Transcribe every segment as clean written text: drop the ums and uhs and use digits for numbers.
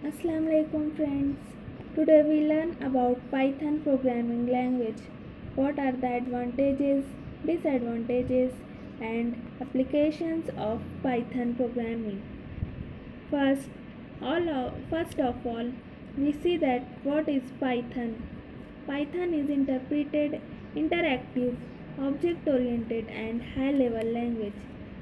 Assalamu alaikum friends. Today we learn about Python programming language. What are the advantages, disadvantages and applications of Python programming? First, first of all, we see that what is Python. Python is interpreted, interactive, object oriented and high level language.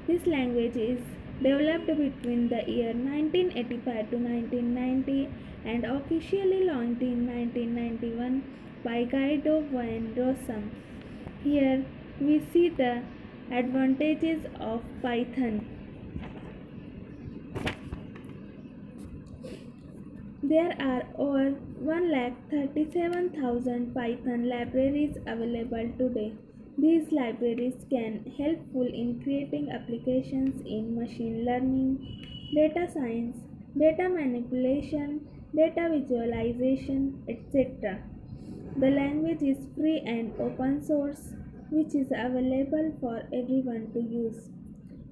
This language is developed between the year 1985 to 1990 and officially launched in 1991 by Guido van Rossum. Here we see the advantages of Python. There are over 137,000 Python libraries available today. These libraries can helpful in creating applications in machine learning, data science, data manipulation, data visualization, etc. The language is free and open source, which is available for everyone to use.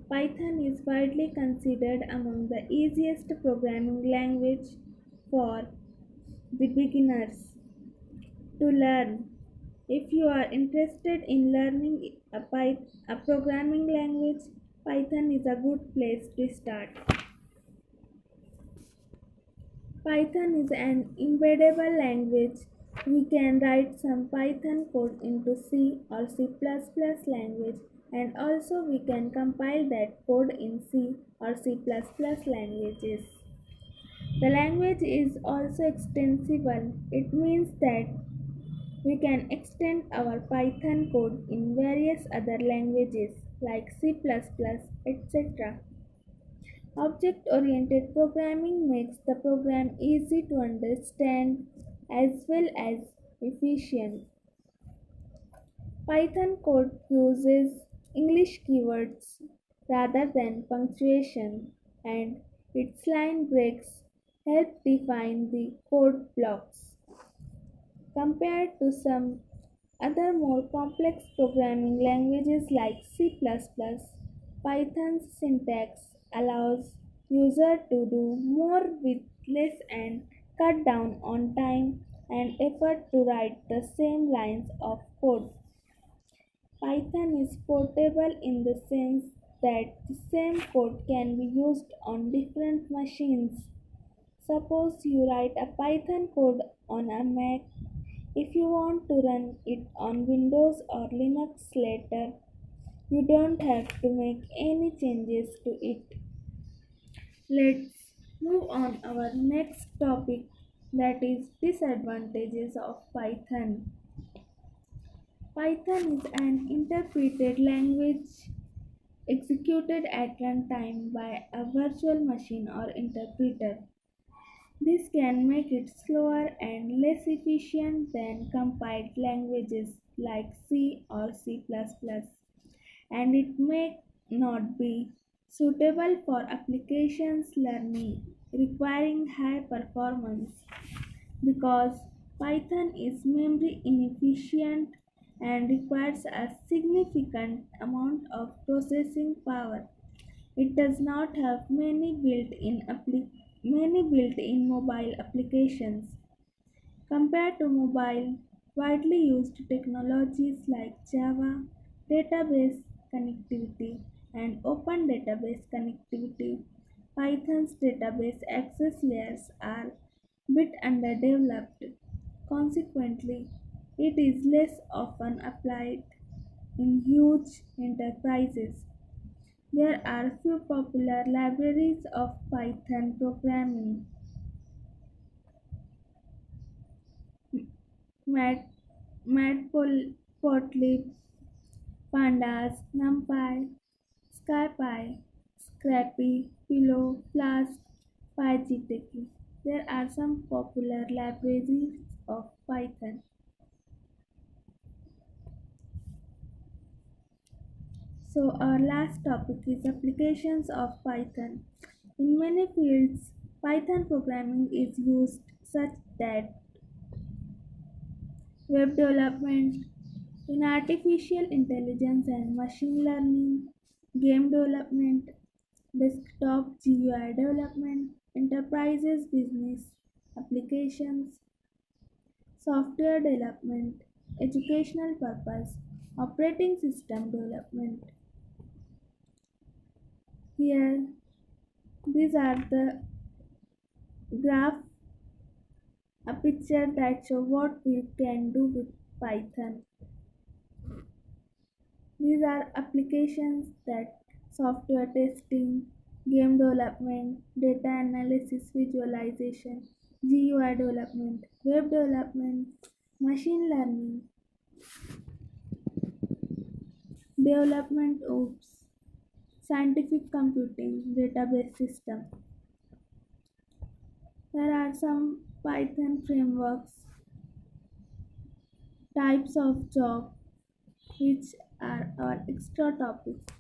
Python is widely considered among the easiest programming language for the beginners to learn. If you are interested in learning a programming language, Python is a good place to start. Python is an embeddable language. We can write some Python code into C or C++ language, and also we can compile that code in C or C++ languages. The language is also extensible. It means that we can extend our Python code in various other languages like C++, etc. Object oriented programming makes the program easy to understand as well as efficient. Python code uses English keywords rather than punctuation, and its line breaks help define the code blocks. Compared to some other more complex programming languages like C++, Python's syntax allows user to do more with less and cut down on time and effort to write the same lines of code. Python is portable in the sense that the same code can be used on different machines. Suppose you write a Python code on a Mac. If you want to run it on Windows or Linux later, you don't have to make any changes to it. Let's move on our next topic, that is disadvantages of Python. Python is an interpreted language executed at runtime by a virtual machine or interpreter. This can make it slower and less efficient than compiled languages like C or C++, and it may not be suitable for applications learning requiring high performance because Python is memory inefficient and requires a significant amount of processing power. It does not have many built-in mobile applications. Compared to mobile, widely used technologies like Java, database connectivity, and open database connectivity, Python's database access layers are bit underdeveloped. Consequently, it is less often applied in huge enterprises. There are few popular libraries of Python programming: Mat- Matplotlib, Pandas, NumPy, SkyPy, Scrappy, Pillow, Flask, PyGTK. There are some popular libraries of Python. So our last topic is applications of Python. In many fields, Python programming is used such that web development, in artificial intelligence and machine learning, game development, desktop GUI development, enterprises business applications, software development, educational purpose, operating system development. Here, these are the graph, a picture that show what we can do with Python. These are applications that software testing, game development, data analysis visualization, GUI development, web development, machine learning, development ops, scientific computing, database system. There are some Python frameworks, types of job, which are our extra topics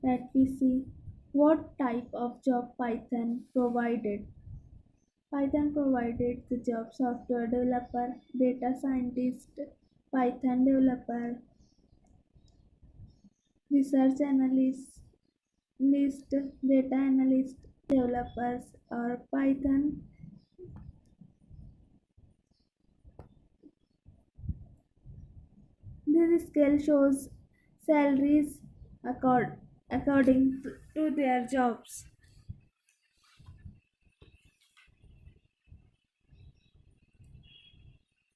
that we see what type of job Python provided. Python provided the job software developer, data scientist, Python developer, research analyst, data analyst, developers, or Python. This scale shows salaries according to their jobs.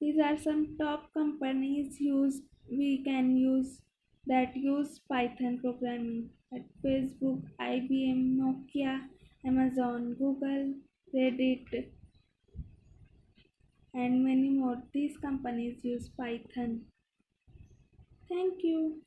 These are some top companies we can use that use Python programming at Facebook, IBM, Nokia, Amazon, Google, Reddit, and many more. These companies use Python. Thank you.